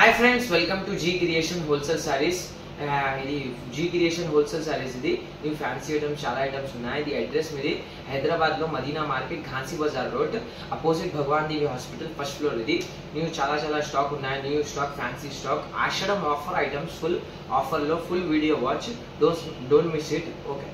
Hi friends, welcome to G Creation Wholesale Sarees. ఇది G Creation Wholesale Sarees ఇది new fancy items చాలా items ఉన్నాయి. ఇది address మీది హైదరాబాద్ లో Madina market Ghansi Bazar road opposite Bhagwan Devi hospital first floor. ఇది న్యూ చాలా స్టాక్ ఉన్నాయి. New stock, fancy stock, Ashadham offer items full offer లో full video watch, don't miss it. Okay,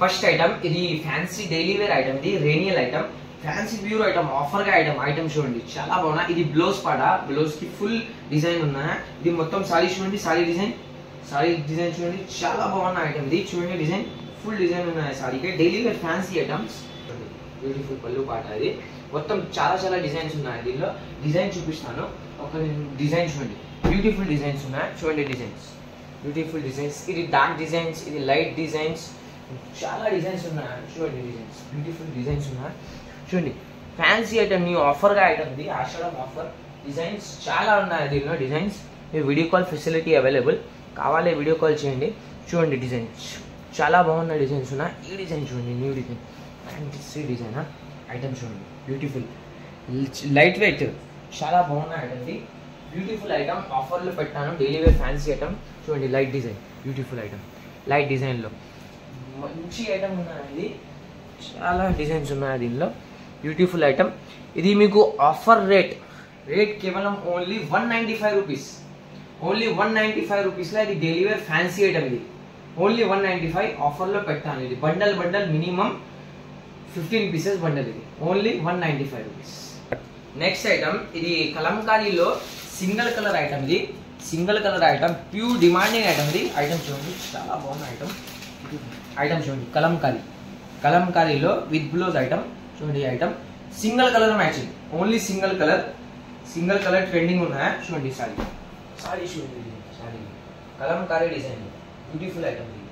first item ఇది ఫ్యాన్సీ డైలీ వేర్ ఐటమ్, ఇది రేనియల్ item, fancy pure item, offer గా item చూడండి చాలా బాగున్నా. ఇది బ్లౌజ్ పాడ, బ్లౌజ్ కి ఫుల్ డిజైన్ ఉన్నాయి. ఇది మొత్తం సారీ చూడండి, సారీ డిజైన్ చూడండి చాలా బాగున్న ఐటమ్. ఇది చూడండి డిజైన్, ఫుల్ డిజైన్ ఉన్నాయి సారీకి. Daily wear fancy items, beautiful పళ్ళు పాట. ఇది మొత్తం చాలా డిజైన్స్ ఉన్నాయి. దీనిలో డిజైన్ చూపిస్తాను. ఒక డిజైన్ చూడండి, బ్యూటిఫుల్ డిజైన్స్ ఉన్నాయి. చూడండి డిజైన్స్, బ్యూటిఫుల్ డిజైన్స్. ఇది డార్క్ డిజైన్స్, ఇది లైట్ డిజైన్స్, చాలా డిజైన్స్ ఉన్నాయి. చూడండి డిజైన్స్, బ్యూటిఫుల్ డిజైన్స్ ఉన్నాయి. చూడండి ఫ్యాన్సీ ఐటమ్, న్యూ ఆఫర్ గా ఐటమ్. ఇది ఆషాఢం ఆఫర్. డిజైన్స్ చాలా ఉన్నాయి దీనిలో. Designs video call facility available, కావాలి వీడియో కాల్ చేయండి. చూడండి డిజైన్స్ చాలా బాగున్న డిజైన్స్ ఉన్నాయి. ఈ డిజైన్ చూడండి, new design, fancy design item చూడండి, బ్యూటిఫుల్ లైట్ వెయిట్, చాలా బాగున్న ఐటమ్. ఇది బ్యూటిఫుల్ ఐటమ్, ఆఫర్లో పెట్టాను. డైలీ వేర్ ఫ్యాన్సీ ఐటమ్ చూడండి, light design, beautiful item, light డిజైన్లో మంచి ఐటమ్ ఉన్నాయి. ఇది చాలా డిజైన్స్ ఉన్నాయి దీనిలో, బ్యూటిఫుల్ ఐటమ్. ఇది మీకు ఆఫర్ రేట్ కేవలం ఓన్లీ 195 రూపీస్, ఓన్లీ 195 రూపీస్లో ఇది డైలీ వేర్ ఫ్యాన్సీ ఐటమ్. ఇది ఓన్లీ 195 ఆఫర్లో పెట్టాను. ఇది బండల్ మినిమం 15 పీసెస్ బండల్. ఇది ఓన్లీ 195 రూపీస్. నెక్స్ట్ ఐటమ్ ఇది కలంకారీలో సింగిల్ కలర్ ఐటమ్. ఇది single colour item, pure demanding item. ఇది ఐటమ్ చూడండి చాలా బాగున్న ఐటమ్ చూడండి, కలంకారీలో విత్ బ్లౌజ్ ఐటమ్ చూడండి. Item single colour matching, only single colour trending ఉన్నాయి. చూడండి సారీ చూడండి, sorry Kalamkari design, beautiful item. ఇది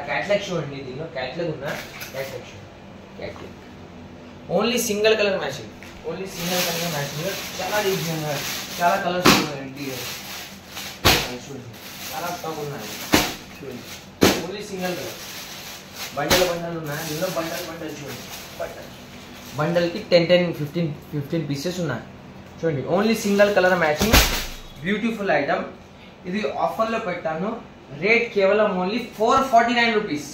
క్యాట్లాగ్ చూడండి, దీనిలో క్యాట్లాగ్ ఉన్న catalogue only single colour matching, చాలా డిజైన్, చాలా కలర్స్ ఉన్నాయి. చూడండి చాలా స్టాక్ ఉన్నాయి. చూడండి ఓన్లీ సింగిల్ కలర్, బండల్ ఉన్నాయి. దీనిలో బండల్ చూడండి, బండల్కి 10-15 పీసెస్ ఉన్నాయి. చూడండి only single colour matching, beautiful item. ఇది ఆఫర్లో పెట్టాను. రేట్ కేవలం ఓన్లీ 449 రూపీస్.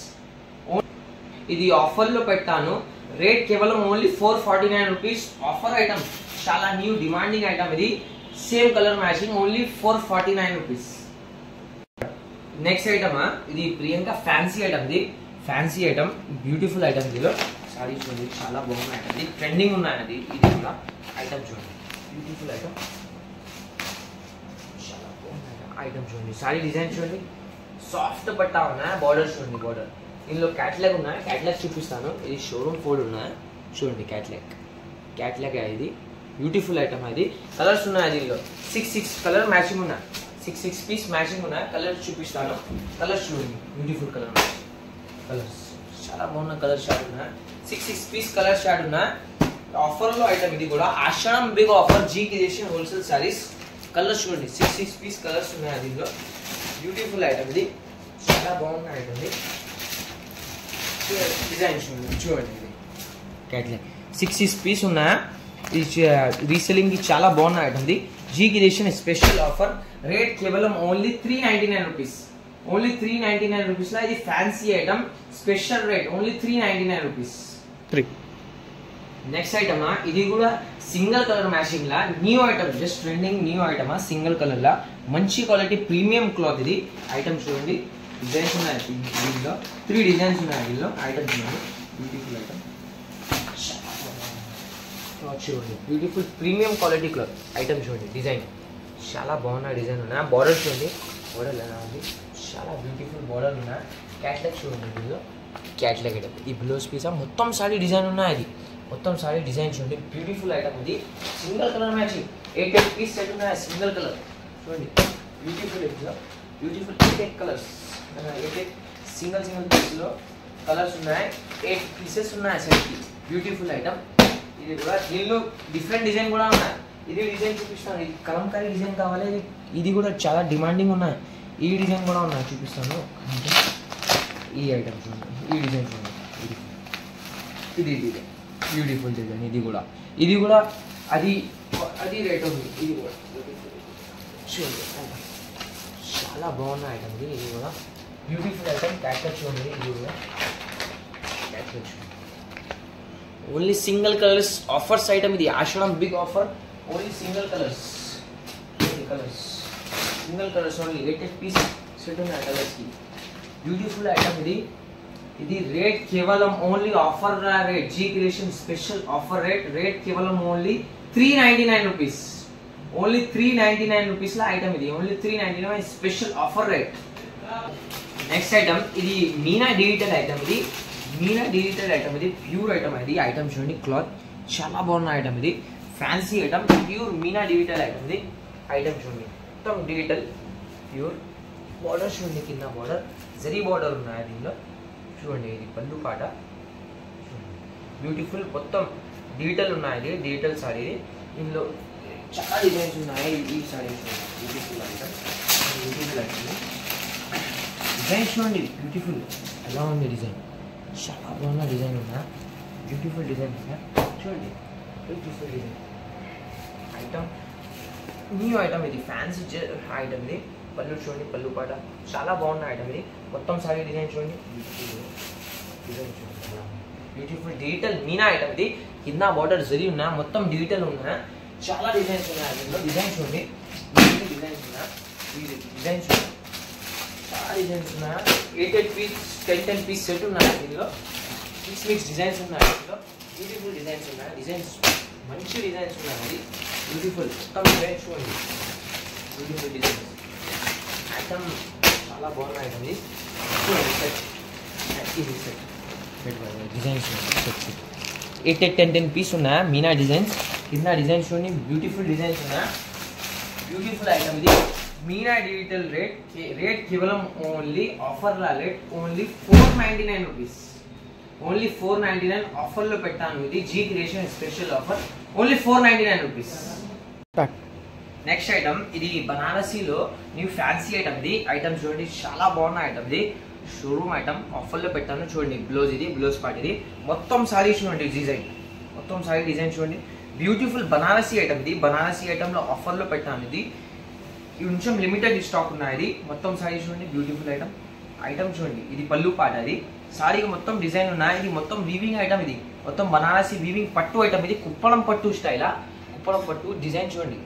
ఇది ఆఫర్లో పెట్టాను. రేట్ కేవలం ఓన్లీ 449 రూపీస్. ఆఫర్ ఐటమ్, చాలా న్యూ డిమాండింగ్ ఐటమ్. ఇది same colour matching, only 449 rupees. Next item ఇది ప్రియాంక ఫ్యాన్సీ ఐటమ్. ఇది ఫ్యాన్సీ ఐటమ్, బ్యూటిఫుల్ ఐటమ్. ఇందులో సారీ చూడండి చాలా బాగున్న ఐటమ్. ఇది ట్రెండింగ్ ఉన్నాయి. ఇది కూడా ఐటమ్ చూడండి, బ్యూటిఫుల్ ఐటమ్, చాలా బాగున్న ఐటమ్ చూడండి. సారీ డిజైన్ చూడండి, సాఫ్ట్ పట్టా ఉన్నాయి. బార్డర్ చూడండి, బార్డర్. ఇందులో క్యాట్లాగ్ ఉన్నాయి, క్యాట్లాగ్ చూపిస్తాను. ఇది షోరూమ్ ఫోల్డ్ ఉన్నాయి. చూడండి క్యాట్లాగ్ ఇది బ్యూటిఫుల్ ఐటమ్. అది కలర్స్ ఉన్నాయి. దీనిలో 6 కలర్ మ్యాచింగ్ ఉన్నాయి, 6 పీస్ మ్యాచింగ్ ఉన్నాయి. కలర్స్ చూపిస్తాను. కలర్స్ చూడండి, బ్యూటిఫుల్ కలర్స్ చాలా బాగున్న కలర్ షార్ట్ ఉన్నాయి. 6 పీస్ కలర్ షార్ట్ ఉన్నాయి. ఆఫర్లో ఐటమ్. ఇది కూడా Ashadham big offer, G Creation wholesale sarees. Colours చూడండి, 6 పీస్ కలర్స్ ఉన్నాయి. దీనిలో బ్యూటిఫుల్ ఐటమ్. ఇది చాలా బాగున్న ఐటమ్. ఇది డిజైన్ చూడండి, ఇది క్యాట్లాగ్ 6 పీస్ ఉన్నాయి. ఇది రీసెలింగ్ కి చాలా బాగున్న ఐటమ్. ఇది G Creation special offer. Rate కేవలం ఓన్లీ 399 రూపీస్, ఓన్లీ 399 రూపీస్ లో ఇది fancy item. Special rate only 399 rupees. Next item ఇది కూడా సింగిల్ కలర్ మ్యాచింగ్ లా new item, just trending new item. Single colour లా మంచి క్వాలిటీ ప్రీమియం క్లాత్. ఇది item చూడండి, డిజైన్స్ ఉన్నాయి. దీనిలో 3 డిజైన్స్ ఉన్నాయి. దీనిలో ఐటమ్ చూడండి, బ్యూటిఫుల్ ఐటమ్ చూడండి, beautiful premium quality cloth item చూడండి. డిజైన్ చాలా బాగున్న డిజైన్ ఉన్నాయి. బార్డర్ చూడండి, బార్డర్ ఎలా ఉంది, చాలా బ్యూటిఫుల్ బార్డర్ ఉన్నాయి. క్యాట్లాగ్ చూడండి, దీనిలో క్యాట్లాగ్ ఐటమ్. ఈ బ్లౌజ్ పీస్ మొత్తం సారీ డిజైన్ ఉన్నాయి. అది మొత్తం సారీ డిజైన్ చూడండి, బ్యూటిఫుల్ ఐటమ్. ఇది single colour matching, 8 piece set ఉన్నాయి. సింగిల్ కలర్ చూడండి, బ్యూటిఫుల్. ఇందులో బ్యూటిఫుల్ 8 కలర్స్, 8 సింగిల్ పీస్లో కలర్స్ ఉన్నాయి. 8 పీసెస్ ఉన్నాయి సెట్కి, బ్యూటిఫుల్ ఐటమ్. ఇది కూడా దీనిలో డిఫరెంట్ డిజైన్ కూడా ఉన్నాయి. ఇది డిజైన్ చూపిస్తాను. ఇది కలంకారీ డిజైన్ కావాలి. ఇది కూడా చాలా డిమాండింగ్ ఉన్నాయి. ఈ డిజైన్ కూడా ఉన్నాయి, చూపిస్తాను. ఈ ఐటమ్ చూడండి, ఈ డిజైన్ చూడండి, ఇది బ్యూటిఫుల్ డిజైన్. ఇది కూడా అది రేట్ ఉంది. ఇది కూడా చూడండి చాలా బాగున్న ఐటమ్ ఇది కూడా బ్యూటిఫుల్ ఐటమ్. క్యాట్ చూడండి ఇది కూడా క్యాట్ చూడండి. Only single colours offers item ఇది. Ashadham big offer. Only single colours single colours only 8 piece set ఉన్నాయి కలర్స్కి. బ్యూటిఫుల్ ఐటమ్ ఇది. ఇది రేట్ కేవలం only offer rate. G creation special offer rate కేవలం ఓన్లీ 399 రూపీస్. ఓన్లీ 399 రూపీస్ల ఐటమ్ ఇది. Only 399 special offer rate. Next item ఇది Meena digital item ఇది. మీనా డిజిటల్ ఐటమ్ ఇది ప్యూర్ ఐటమ్. ఇది ఐటమ్ చూడండి క్లాత్ చాలా బాగున్న ఐటమ్ ఇది. Fancy item pure Meena digital item ఇది. ఐటమ్ చూడండి మొత్తం డిజిటల్ ప్యూర్. బార్డర్ చూడండి కింద బార్డర్ జరీ బార్డర్ ఉన్నాయి దీనిలో చూడండి. ఇది పళ్ళు పాట బ్యూటిఫుల్ మొత్తం డిజిటల్ ఉన్నాయి. ఇది డిజిటల్ సారీ. ఇందులో చాలా డిజైన్స్ ఉన్నాయి. ఈ sorry beautiful item. Beautiful item design చూడండి బ్యూటిఫుల్ ఎలా ఉంది డిజైన్. చాలా బాగున్న డిజైన్ ఉన్నా. బ్యూటిఫుల్ డిజైన్ ఉన్నా చూడండి. Beautiful design item new item ఇది. ఫ్యాన్సీ ఐటమ్ ఇది. పళ్ళు చూడండి పళ్ళు పాట చాలా బాగున్న ఐటమ్ ఇది. మొత్తం సారీ డిజైన్ చూడండి డిజైన్ చూడండి బ్యూటిఫుల్ డిజిటల్ మీనా ఐటమ్ ఇది. కింద బార్డర్ జరీ ఉన్నా మొత్తం డిజిటల్ ఉన్నా. చాలా డిజైన్స్ ఉన్నాయి దీనిలో. డిజైన్ చూడండి డిజైన్స్ ఉన్నా. డిజైన్ చూడండి చాలా డిజైన్స్ ఉన్నా. 8 పీస్ 10 పీస్ సెట్ ఉన్నాయి దీనిలో. మిక్స్ డిజైన్స్ ఉన్నాయి దీనిలో. బ్యూటిఫుల్ డిజైన్స్ ఉన్నాయి. డిజైన్స్ మంచి డిజైన్స్ ఉన్నాయి. అది బ్యూటిఫుల్ మొత్తం డిజైన్స్ చూడండి. బ్యూటిఫుల్ డిజైన్స్ ఐటమ్ చాలా బాగున్న ఐటమ్ ఇది. చూడండి సెట్ ఇది సెట్ డిజైన్స్ 8 పీస్ ఉన్నాయి. మీనా డిజైన్స్ కింద డిజైన్స్ చూడండి. బ్యూటిఫుల్ డిజైన్స్ ఉన్నాయి. బ్యూటిఫుల్ ఐటమ్ ఇది. మీనా డిజిటల్ రేట్ కేవలం only offer rate only 499 rupees. Only 499 ఆఫర్లో పెట్టాను. ఇది G creation special offer. Only 499 rupees. Next item ఇది బనారసీలో న్యూ ఫ్యాన్సీ ఐటమ్ ఇది. ఐటమ్ చూడండి చాలా బాగున్న ఐటమ్ ఇది. షోరూమ్ ఐటమ్ ఆఫర్లో పెట్టాను చూడండి. బ్లౌజ్ ఇది బ్లౌజ్ పార్ట్ ఇది. మొత్తం సారీ చూడండి డిజైన్ మొత్తం సారీ డిజైన్ చూడండి. బ్యూటిఫుల్ బనారసీ ఐటమ్ ఇది. బనారసీ ఐటమ్లో ఆఫర్లో పెట్టాను ఇది. కొంచెం లిమిటెడ్ స్టాక్ ఉన్నాయి. ఇది మొత్తం సారీ చూడండి. బ్యూటిఫుల్ ఐటమ్ ఐటమ్ చూడండి. ఇది పళ్ళు పాట. అది సారీకి మొత్తం డిజైన్ ఉన్నాయి. ఇది మొత్తం వీవింగ్ ఐటమ్ ఇది. మొత్తం బనారసీ వీవింగ్ పట్టు ఐటమ్ ఇది. కుప్పడం పట్టు స్టైలా కుప్పడం పట్టు డిజైన్ చూడండి.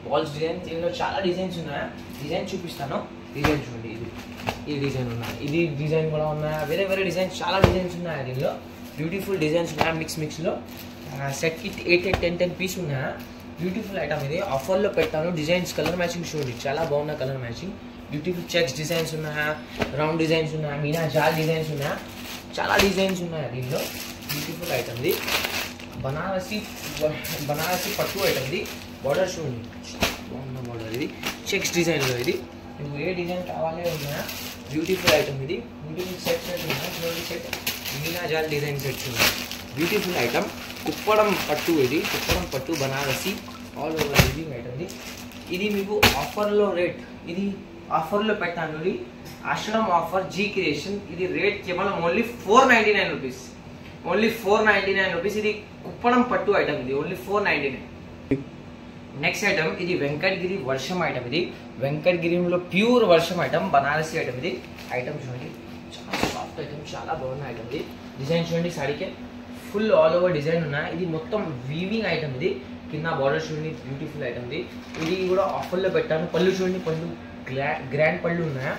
బాల్స్ డిజైన్ దీనిలో చాలా డిజైన్స్ ఉన్నాయి. డిజైన్ చూపిస్తాను. డిజైన్ చూడండి. ఇది ఈ డిజైన్ ఉన్నాయి. ఇది డిజైన్ కూడా ఉన్నాయి. వేరే వేరే డిజైన్స్ చాలా డిజైన్స్ ఉన్నాయి దీనిలో. బ్యూటిఫుల్ డిజైన్స్ ఉన్నాయి. మిక్స్లో సెట్కి 8 పీస్ ఉన్నాయి. బ్యూటిఫుల్ ఐటమ్ ఇది. ఆఫర్లో పెట్టాను. డిజైన్స్ కలర్ మ్యాచింగ్ చూడండి చాలా బాగున్న colour matching. Beautiful checks designs ఉన్నాయి. రౌండ్ డిజైన్స్ ఉన్నాయి. మీనా జాల్ డిజైన్స్ ఉన్నాయి. చాలా డిజైన్స్ ఉన్నాయి దీనిలో. బ్యూటిఫుల్ ఐటమ్ ఇది. బనారసీ పట్టు ఐటమ్ ఇది. బార్డర్ చూడండి బాగున్న బార్డర్ ఇది. చెక్స్ డిజైన్లో ఇది. మీకు ఏ డిజైన్ కావాలి ఉన్నాయా. బ్యూటిఫుల్ ఐటమ్ ఇది. బ్యూటిఫుల్ సెట్ ఉన్నాయి. సెట్ మీనా జాల్ డిజైన్ సెట్స్ ఉన్నాయి. బ్యూటిఫుల్ ఐటమ్ కుప్పడం పట్టు ఇది. కుప్పడం పట్టు Banarasi all over living item ఇది. ఇది మీకు ఆఫర్లో రేట్. ఇది ఆఫర్లో పెట్టాను. ఇది ఆషాఢం ఆఫర్ జీ క్రియేషన్. ఇది రేట్ కేవలం ఓన్లీ 499 రూపీస్. Only 499 rupees. ఇది కుప్పడం పట్టు ఐటమ్ ఇది. ఓన్లీ 499. నెక్స్ట్ ఐటమ్ ఇది వెంకటగిరి వర్షం ఐటమ్ ఇది. వెంకటగిరిలో ప్యూర్ వర్షం ఐటమ్ బనారసీ ఐటమ్ ఇది. ఐటమ్ చూడండి చాలా సాఫ్ట్ ఐటమ్ చాలా బాగున్న ఐటమ్ ఇది. డిజైన్ చూడండి సారీకే ఫుల్ ఆల్ ఓవర్ డిజైన్ ఉన్నాయి. ఇది మొత్తం వీవింగ్ ఐటమ్ ఇది. కింద బార్డర్ చూడండి బ్యూటిఫుల్ ఐటమ్ ఇది. ఇది కూడా ఆఫర్లో పెట్టాను. పళ్ళు చూడండి పళ్ళు గ్రాండ్ పళ్ళు ఉన్నాయా.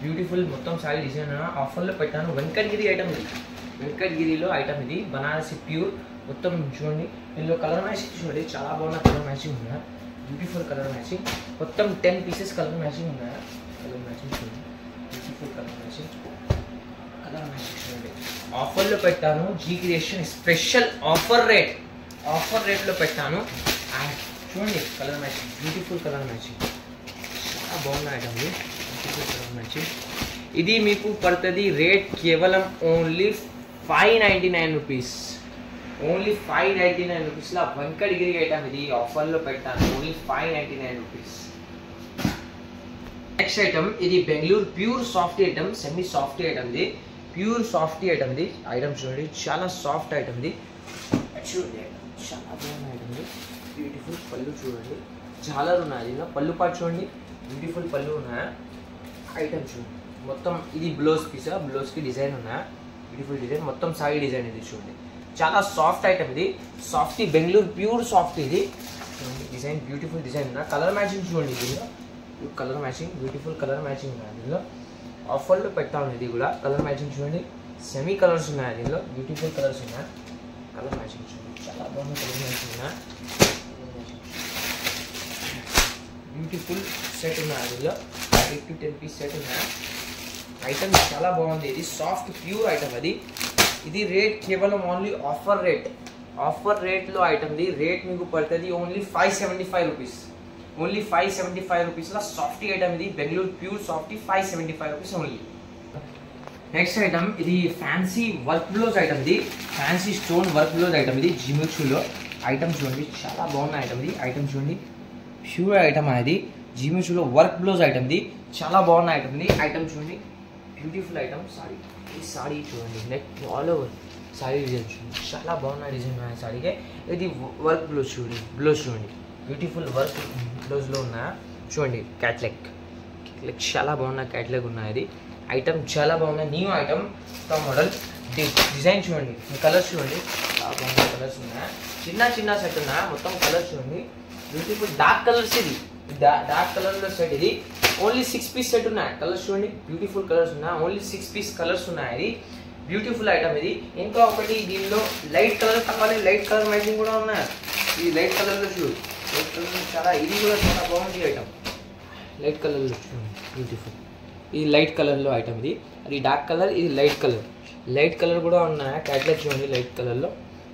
బ్యూటిఫుల్ మొత్తం సారీ డిజైన్ ఆఫర్లో పెట్టాను. వెంకటగిరి ఐటమ్ ఇది. వెంకటగిరిలో ఐటమ్ ఇది. బనారసీ ప్యూర్ మొత్తం చూడండి. ఇందులో కలర్ మ్యాచింగ్ చూడండి చాలా బాగున్న కలర్ మ్యాచింగ్ ఉన్నాయా. బ్యూటిఫుల్ కలర్ మ్యాచింగ్ మొత్తం 10 పీసెస్ కలర్ మ్యాచింగ్ ఉన్నాయా. కలర్ మ్యాచింగ్ చూడండి బ్యూటిఫుల్ కలర్ మ్యాచింగ్ చూడండి. ఆఫర్లో పెట్టాను. జీ క్రియేషన్ స్పెషల్ ఆఫర్ రేట్లో పెట్టాను. చూడండి colour matching beautiful colour matching చాలా బాగున్న ఐటమ్ ఇది. Beautiful colour matching. ఇది మీకు పడుతుంది రేట్ కేవలం ఓన్లీ 599 రూపీస్. ఓన్లీ 599 రూపీస్లో వెంకటగిరి ఐటమ్ ఇది. ఆఫర్లో పెట్టాను. Only 599 rupees. నెక్స్ట్ ఐటమ్ ఇది Bengaluru pure soft item. Semi soft item ఇది. ప్యూర్ సాఫ్ట్ ఐటమ్ ఇది. ఐటమ్ చూడండి చాలా సాఫ్ట్ ఐటమ్ ఇది. చూడండి చాలా బాగున్న ఐటమ్ ఇది. బ్యూటిఫుల్ పళ్ళు చూడండి జాలర్ ఉన్నాయి దీనిలో. పళ్ళు పాటు చూడండి, బ్యూటిఫుల్ పళ్ళు ఉన్నాయి. ఐటమ్ చూడండి మొత్తం ఇది బ్లౌజ్ పీస్, బ్లౌజ్కి డిజైన్ ఉన్నాయి, బ్యూటిఫుల్ డిజైన్, మొత్తం సారీ డిజైన్ ఇది చూడండి. చాలా సాఫ్ట్ ఐటమ్ ఇది, సాఫ్టీ బెంగళూరు ప్యూర్ సాఫ్ట్ ఇది చూడండి. డిజైన్ బ్యూటిఫుల్ డిజైన్ ఉన్నాయి. కలర్ మ్యాచింగ్ చూడండి దీనిలో, colour matching beautiful colour matching ఉన్నాయి దీనిలో. ఆఫర్లో పెట్టాను ఇది కూడా. కలర్ మ్యాచింగ్ చూడండి, సెమీ కలర్స్ ఉన్నాయి దీనిలో, బ్యూటిఫుల్ కలర్స్ ఉన్నాయి. కలర్ మ్యాచింగ్ చూడండి చాలా బాగుంది. కలర్ మ్యాచింగ్ ఉన్నాయి, బ్యూటిఫుల్ సెట్ ఉన్నాయి దీనిలో. 8 to 10 పీస్ సెట్ ఉన్నాయి. ఐటమ్ చాలా బాగుంది. ఇది సాఫ్ట్ ప్యూర్ ఐటమ్ అది. ఇది రేట్ కేవలం ఓన్లీ ఆఫర్ రేట్లో ఐటమ్ది రేట్ మీకు పడుతుంది ఓన్లీ 575 రూపీస్. ఓన్లీ 575 రూపీస్లో సాఫ్టీ ఐటమ్ ఇది, Bengaluru pure softy, 575 rupees only. Next item ఇది ఫ్యాన్సీ వర్క్ బ్లౌజ్ ఐటమ్ ఇది, fancy stone work blouse item ఇది. జిమిక్స్లో ఐటమ్ చూడండి చాలా బాగున్న ఐటమ్ ఇది. ఐటమ్ చూడండి ప్యూర్ ఐటమ్ అనేది, జిమిక్స్లో వర్క్ బ్లౌజ్ ఐటమ్ ఇది, చాలా బాగున్న ఐటమ్ ఇది. ఐటమ్ చూడండి బ్యూటిఫుల్ ఐటమ్. సారీ, ఈ సారీ చూడండి neck all over sorry design చూడండి చాలా బాగున్న డిజైన్ ఉన్నాయి సారీకే. ఇది వర్క్ బ్లౌజ్ చూడండి, బ్లౌజ్ చూడండి బ్యూటిఫుల్ వర్క్ బ్లౌజ్లో ఉన్న చూడండి. క్యాట్లాగ్ చాలా బాగున్న క్యాట్లాగ్ ఉన్నాయి. ఇది ఐటమ్ చాలా బాగున్నాయి, న్యూ ఐటమ్ మోడల్. డిజైన్ చూడండి, కలర్స్ చూడండి చాలా బాగున్న కలర్స్ ఉన్నాయి. చిన్న సెట్ ఉన్నాయి, మొత్తం కలర్స్ చూడండి బ్యూటిఫుల్ డార్క్ కలర్స్. ఇది డార్క్ కలర్లో సెట్ ఇది. ఓన్లీ 6 పీస్ సెట్ ఉన్నాయి. కలర్స్ చూడండి బ్యూటిఫుల్ కలర్స్ ఉన్నాయి. ఓన్లీ 6 పీస్ కలర్స్ ఉన్నాయి. ఇది బ్యూటిఫుల్ ఐటమ్ ఇది. ఇంకా ఒకటి దీనిలో లైట్ కలర్ కావాలి, లైట్ కలర్ మ్యాచింగ్ కూడా ఉన్నాయి. ఇది లైట్ కలర్లో చూడు, లైట్ కలర్ చాలా, ఇది కూడా చాలా బాగుంది ఐటమ్. లైట్ కలర్లో చూడండి బ్యూటిఫుల్, ఇది లైట్ కలర్లో ఐటమ్ ఇది. అది డార్క్ కలర్, ఇది లైట్ కలర్ కూడా ఉన్నాయి. క్యాట్లాగ్ చూడండి లైట్ కలర్లో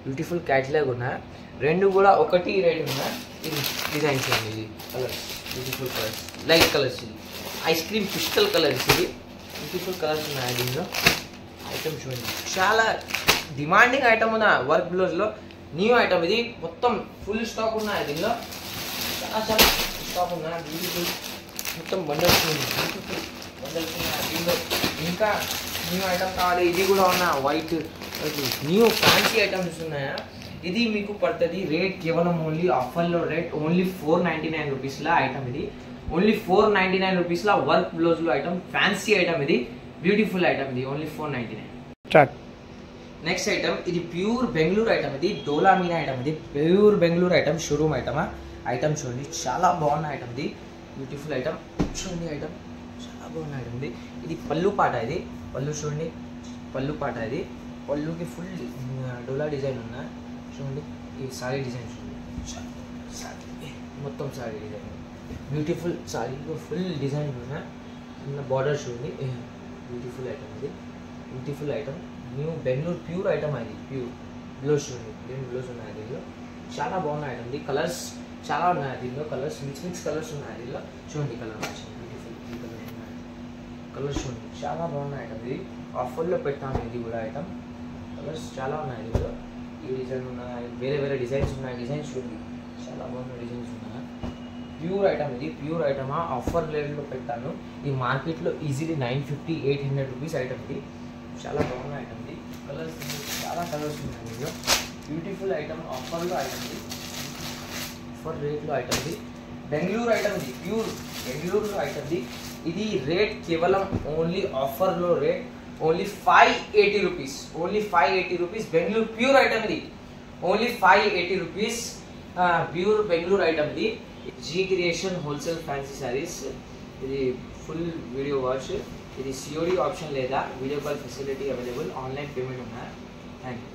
బ్యూటిఫుల్ క్యాట్లాగ్ ఉన్నాయి. రెండు కూడా ఒకటి రేట్ ఉన్నాయి. ఇది డిజైన్ చూడండి, ఇది colours beautiful colours, light colours. ఇది ఐస్ క్రీమ్ పిస్టల్ కలర్స్, ఇది బ్యూటిఫుల్ కలర్స్ ఉన్నాయి దీనిలో. ఐటమ్ చూడండి చాలా డిమాండింగ్ ఐటమ్ ఉన్న వర్క్ బ్లౌజ్లో న్యూ ఐటమ్ ఇది. మొత్తం ఫుల్ స్టాక్ ఉన్నాయి దీనిలో, చాలా స్టాక్ ఉన్నాయి. బ్యూటిఫుల్ మొత్తం బండల్స్ బ్యూటిఫుల్ బండల్స్ ఉన్నాయి దీనిలో. ఇంకా న్యూ ఐటమ్ కావాలి, ఇది కూడా ఉన్న వైట్ న్యూ ఫ్యాన్సీ ఐటమ్స్ ఉన్నాయా. ఇది మీకు పడుతుంది రేట్ కేవలం ఓన్లీ ఆఫర్లో రేట్ ఓన్లీ 499 రూపీస్లో ఐటమ్ ఇది. ఓన్లీ 499 రూపీస్లో వర్క్ బ్లౌజ్లో ఐటమ్, ఫ్యాన్సీ ఐటమ్ ఇది, బ్యూటిఫుల్ ఐటమ్ ఇది. Only 499 start. నెక్స్ట్ ఐటమ్ ఇది ప్యూర్ బెంగళూరు ఐటమ్ ఇది, డోలా మీనా ఐటమ్ ఇది, ప్యూర్ బెంగళూరు ఐటమ్, షోరూమ్ ఐటమా. ఐటమ్ చూడండి చాలా బాగున్న ఐటమ్ ఇది, బ్యూటిఫుల్ ఐటమ్ చూడండి. ఐటమ్ చాలా బాగున్న ఐటమ్ ఇది. ఇది పళ్ళు పాట, ఇది పళ్ళు చూడండి, పళ్ళు పాట ఇది. పళ్ళుకి ఫుల్ డోలా డిజైన్ ఉన్నాయి చూడండి. ఈ సారీ డిజైన్ చూడండి, సారీ మొత్తం సారీ డిజైన్ బ్యూటిఫుల్. సారీలో ఫుల్ డిజైన్ ఉన్నాయి. బార్డర్ చూడండి, బ్యూటిఫుల్ ఐటమ్ ఇది, beautiful item. New Bengaluru pure item అది. ప్యూర్ బ్లౌజ్ చూడండి, గ్రీన్ బ్లౌజ్ ఉన్నాయి దీనిలో. చాలా బాగున్న ఐటమ్ ఇది. కలర్స్ చాలా ఉన్నాయి దీనిలో, కలర్స్ మిక్స్ కలర్స్ ఉన్నాయి దీనిలో చూడండి. కలర్ మ్యాచింగ్ బ్యూటిఫుల్ ఈ కలర్ ఉన్నాయి. కలర్స్ చూడండి చాలా బాగున్న ఐటమ్ ఇది. ఆఫర్లో పెట్టాను ఇది కూడా ఐటమ్. కలర్స్ చాలా ఉన్నాయి దీనిలో. ఈ డిజైన్ ఉన్నాయి, వేరే డిజైన్స్ ఉన్నాయి. డిజైన్స్ చూడండి చాలా బాగున్న డిజైన్స్ ఉన్నాయి. ప్యూర్ ఐటమ్ ఇది, ప్యూర్ ఐటమా. ఆఫర్ రేట్లో పెట్టాను. ఈ మార్కెట్లో ఈజీలీ 950-800 రూపీస్ ఐటమ్ ఇది. చాలా బాగున్న ఐటమ్ ఇది. కలర్స్ చాలా కలర్స్ ఉన్నాయి దీనిలో. బ్యూటిఫుల్ ఐటమ్, ఆఫర్లో ఐటమ్ ఇది, ఆఫర్ రేట్లో ఐటమ్ ఇది. బెంగళూరు ఐటమ్ ఇది, ప్యూర్ బెంగళూరులో ఐటమ్ ఇది. ఇది రేట్ కేవలం ఓన్లీ ఆఫర్లో rate only 580 rupees. Only 580 rupees Bengaluru pure item ఇది. Only 580 rupees pure Bengaluru item ఇది. G creation wholesale fancy sarees. ఇది ఫుల్ వీడియో వాచ్. ఇది సిఓడి ఆప్షన్ లేదా video call facility available. Online payment ఉన్నాయి. Thank you.